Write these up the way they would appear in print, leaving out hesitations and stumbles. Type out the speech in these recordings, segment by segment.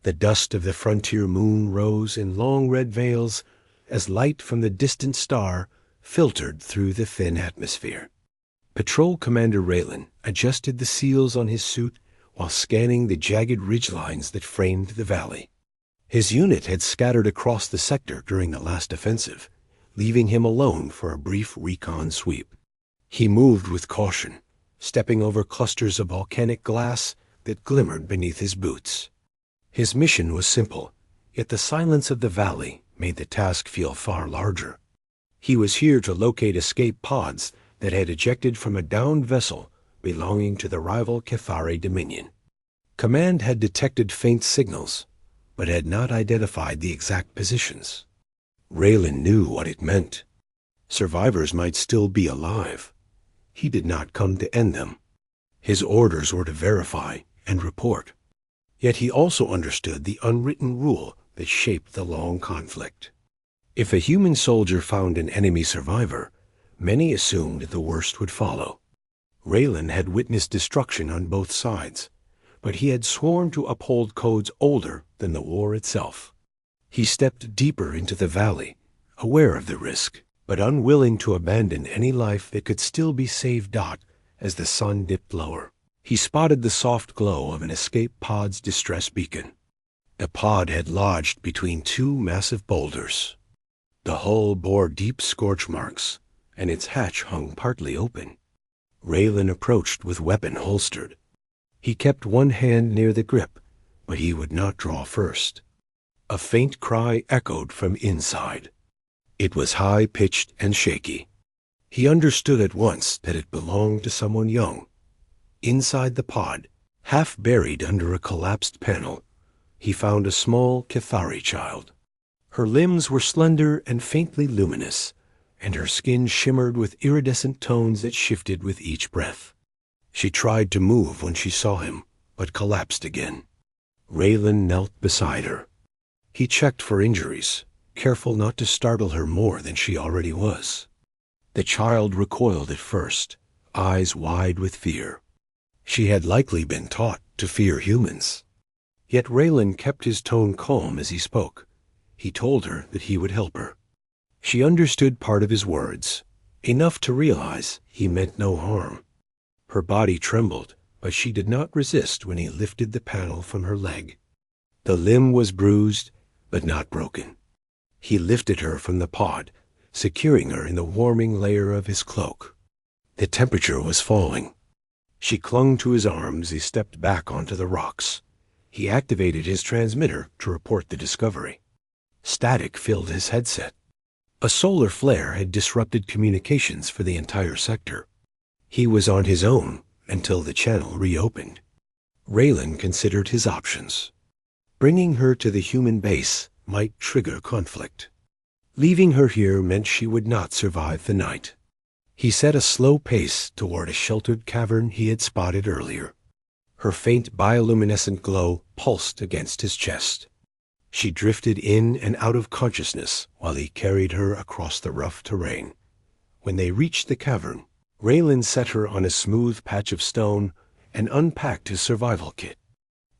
The dust of the frontier moon rose in long red veils as light from the distant star filtered through the thin atmosphere. Patrol Commander Raylan adjusted the seals on his suit while scanning the jagged ridgelines that framed the valley. His unit had scattered across the sector during the last offensive, leaving him alone for a brief recon sweep. He moved with caution, stepping over clusters of volcanic glass that glimmered beneath his boots. His mission was simple, yet the silence of the valley made the task feel far larger. He was here to locate escape pods that had ejected from a downed vessel belonging to the rival Cathari Dominion. Command had detected faint signals, but had not identified the exact positions. Raylan knew what it meant. Survivors might still be alive. He did not come to end them. His orders were to verify and report. Yet he also understood the unwritten rule that shaped the long conflict. If a human soldier found an enemy survivor, many assumed the worst would follow. Raylan had witnessed destruction on both sides, but he had sworn to uphold codes older than the war itself. He stepped deeper into the valley, aware of the risk, but unwilling to abandon any life that could still be saved. As the sun dipped lower, he spotted the soft glow of an escape pod's distress beacon. The pod had lodged between two massive boulders. The hull bore deep scorch marks, and its hatch hung partly open. Raylan approached with weapon holstered. He kept one hand near the grip, but he would not draw first. A faint cry echoed from inside. It was high-pitched and shaky. He understood at once that it belonged to someone young. Inside the pod, half buried under a collapsed panel, he found a small Cathari child. Her limbs were slender and faintly luminous, and her skin shimmered with iridescent tones that shifted with each breath. She tried to move when she saw him, but collapsed again. Raylan knelt beside her. He checked for injuries, careful not to startle her more than she already was. The child recoiled at first, eyes wide with fear. She had likely been taught to fear humans. Yet Raylan kept his tone calm as he spoke. He told her that he would help her. She understood part of his words, enough to realize he meant no harm. Her body trembled, but she did not resist when he lifted the panel from her leg. The limb was bruised, but not broken. He lifted her from the pod, securing her in the warming layer of his cloak. The temperature was falling. She clung to his arm as he stepped back onto the rocks. He activated his transmitter to report the discovery. Static filled his headset. A solar flare had disrupted communications for the entire sector. He was on his own until the channel reopened. Raylan considered his options. Bringing her to the human base might trigger conflict. Leaving her here meant she would not survive the night. He set a slow pace toward a sheltered cavern he had spotted earlier. Her faint bioluminescent glow pulsed against his chest. She drifted in and out of consciousness while he carried her across the rough terrain. When they reached the cavern, Raylan set her on a smooth patch of stone and unpacked his survival kit.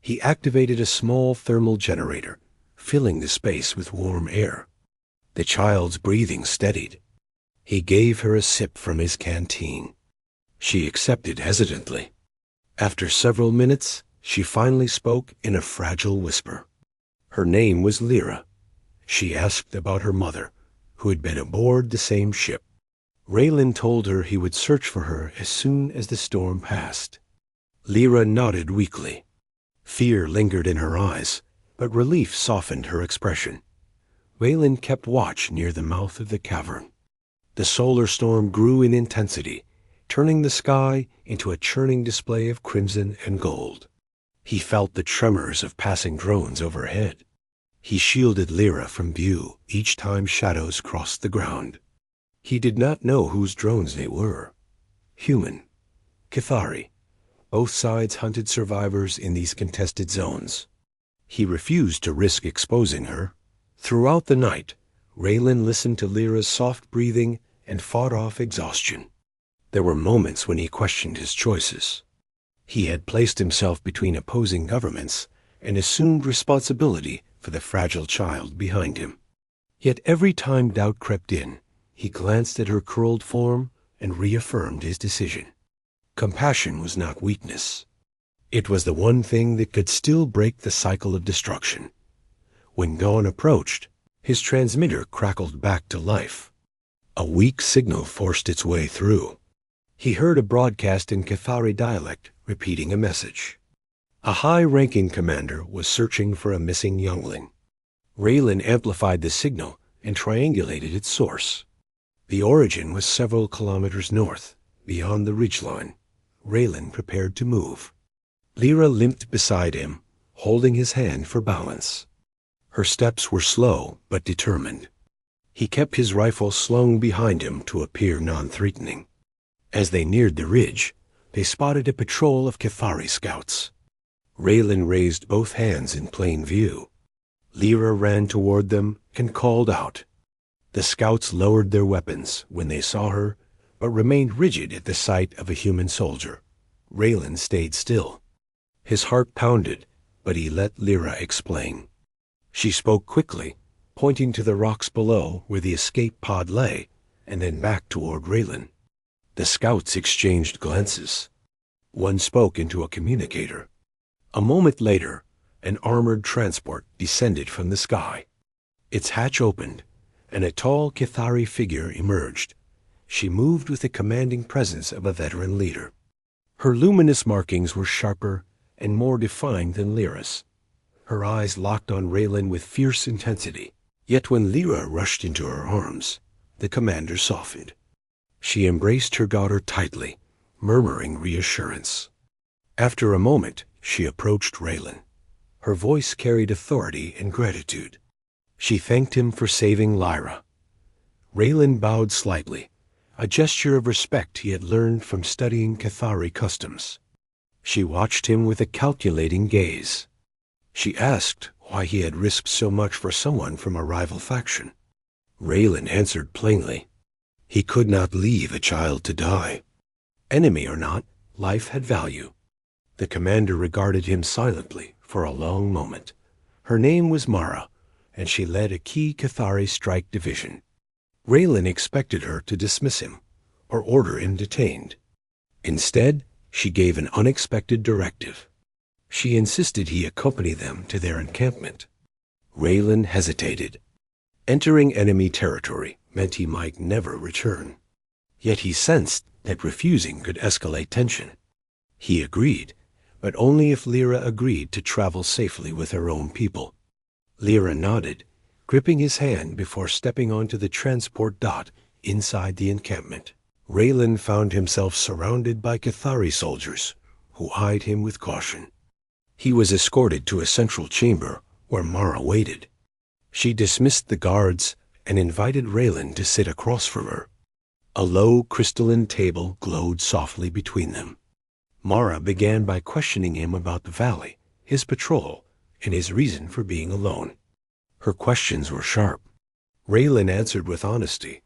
He activated a small thermal generator, filling the space with warm air. The child's breathing steadied. He gave her a sip from his canteen. She accepted hesitantly. After several minutes, she finally spoke in a fragile whisper. Her name was Lyra. She asked about her mother, who had been aboard the same ship. Raylan told her he would search for her as soon as the storm passed. Lyra nodded weakly. Fear lingered in her eyes, but relief softened her expression. Raylan kept watch near the mouth of the cavern. The solar storm grew in intensity, turning the sky into a churning display of crimson and gold. He felt the tremors of passing drones overhead. He shielded Lyra from view each time shadows crossed the ground. He did not know whose drones they were. Human. Cathari. Both sides hunted survivors in these contested zones. He refused to risk exposing her. Throughout the night, Raylan listened to Lyra's soft breathing and fought off exhaustion. There were moments when he questioned his choices. He had placed himself between opposing governments and assumed responsibility for the fragile child behind him. Yet every time doubt crept in, he glanced at her curled form and reaffirmed his decision. Compassion was not weakness. It was the one thing that could still break the cycle of destruction. When dawn approached, his transmitter crackled back to life. A weak signal forced its way through. He heard a broadcast in Cathari dialect repeating a message. A high-ranking commander was searching for a missing youngling. Raylan amplified the signal and triangulated its source. The origin was several kilometers north, beyond the ridgeline. Raylan prepared to move. Lyra limped beside him, holding his hand for balance. Her steps were slow but determined. He kept his rifle slung behind him to appear non-threatening. As they neared the ridge, they spotted a patrol of Cathari scouts. Raylan raised both hands in plain view. Lyra ran toward them and called out. The scouts lowered their weapons when they saw her, but remained rigid at the sight of a human soldier. Raylan stayed still. His heart pounded, but he let Lyra explain. She spoke quickly, pointing to the rocks below where the escape pod lay, and then back toward Raylan. The scouts exchanged glances. One spoke into a communicator. A moment later, an armored transport descended from the sky. Its hatch opened, and a tall Cathari figure emerged. She moved with the commanding presence of a veteran leader. Her luminous markings were sharper and more defined than Lyra's. Her eyes locked on Raylan with fierce intensity. Yet when Lyra rushed into her arms, the commander softened. She embraced her daughter tightly, murmuring reassurance. After a moment, she approached Raylan. Her voice carried authority and gratitude. She thanked him for saving Lyra. Raylan bowed slightly, a gesture of respect he had learned from studying Cathari customs. She watched him with a calculating gaze. She asked why he had risked so much for someone from a rival faction. Raylan answered plainly. He could not leave a child to die. Enemy or not, life had value. The commander regarded him silently for a long moment. Her name was Mara, and she led a key Cathari strike division. Raylan expected her to dismiss him or order him detained. Instead, she gave an unexpected directive. She insisted he accompany them to their encampment. Raylan hesitated. Entering enemy territory meant he might never return. Yet he sensed that refusing could escalate tension. He agreed, but only if Lyra agreed to travel safely with her own people. Lyra nodded, gripping his hand before stepping onto the transport dot inside the encampment. Raylan found himself surrounded by Cathari soldiers, who eyed him with caution. He was escorted to a central chamber where Mara waited. She dismissed the guards and invited Raylan to sit across from her. A low crystalline table glowed softly between them. Mara began by questioning him about the valley, his patrol, and his reason for being alone. Her questions were sharp. Raylan answered with honesty,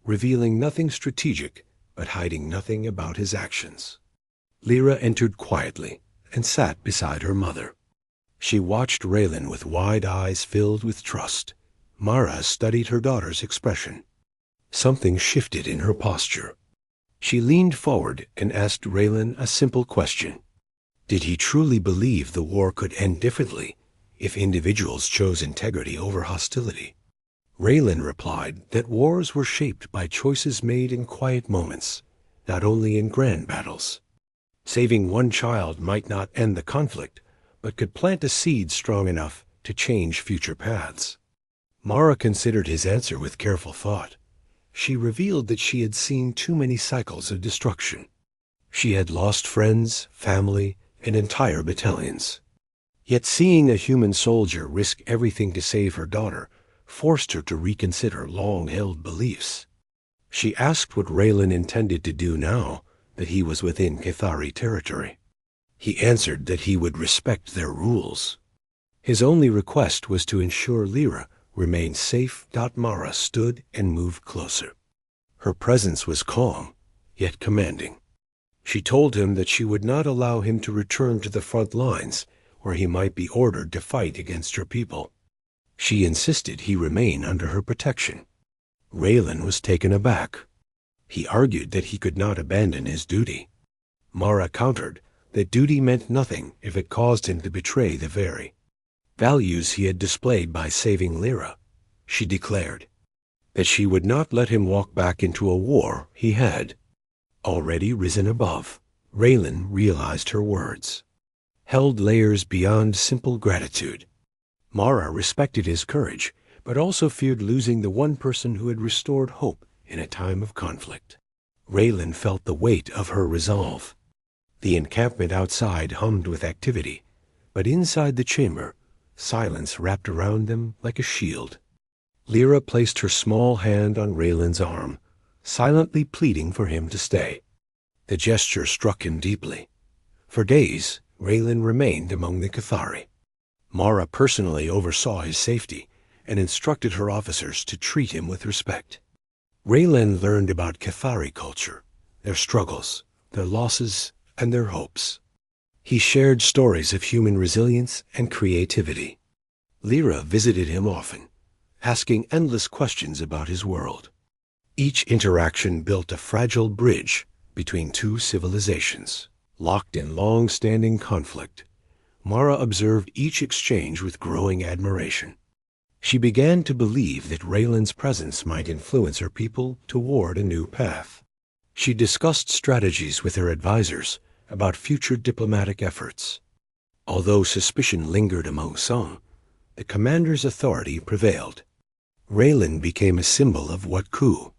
revealing nothing strategic but hiding nothing about his actions. Lyra entered quietly and sat beside her mother. She watched Raylan with wide eyes filled with trust. Mara studied her daughter's expression. Something shifted in her posture. She leaned forward and asked Raylan a simple question. Did he truly believe the war could end differently if individuals chose integrity over hostility? Raylan replied that wars were shaped by choices made in quiet moments, not only in grand battles. Saving one child might not end the conflict, but could plant a seed strong enough to change future paths. Mara considered his answer with careful thought. She revealed that she had seen too many cycles of destruction. She had lost friends, family, and entire battalions. Yet seeing a human soldier risk everything to save her daughter forced her to reconsider long-held beliefs. She asked what Raylan intended to do now that he was within Cathari territory. He answered that he would respect their rules. His only request was to ensure Lyra remained safe. Mara stood and moved closer. Her presence was calm, yet commanding. She told him that she would not allow him to return to the front lines where he might be ordered to fight against her people. She insisted he remain under her protection. Raylan was taken aback. He argued that he could not abandon his duty. Mara countered that duty meant nothing if it caused him to betray the very values he had displayed by saving Lyra. She declared that she would not let him walk back into a war he had already risen above. Raylan realized her words held layers beyond simple gratitude. Mara respected his courage, but also feared losing the one person who had restored hope in a time of conflict. Raylan felt the weight of her resolve. The encampment outside hummed with activity, but inside the chamber, silence wrapped around them like a shield. Lyra placed her small hand on Raylan's arm, silently pleading for him to stay. The gesture struck him deeply. For days, Raylan remained among the Cathari. Mara personally oversaw his safety and instructed her officers to treat him with respect. Raylan learned about Cathari culture, their struggles, their losses, and their hopes. He shared stories of human resilience and creativity. Lyra visited him often, asking endless questions about his world. Each interaction built a fragile bridge between two civilizations, locked in long-standing conflict. Mara observed each exchange with growing admiration. She began to believe that Raylan's presence might influence her people toward a new path. She discussed strategies with her advisors about future diplomatic efforts. Although suspicion lingered among some, the commander's authority prevailed. Raylan became a symbol of what Ku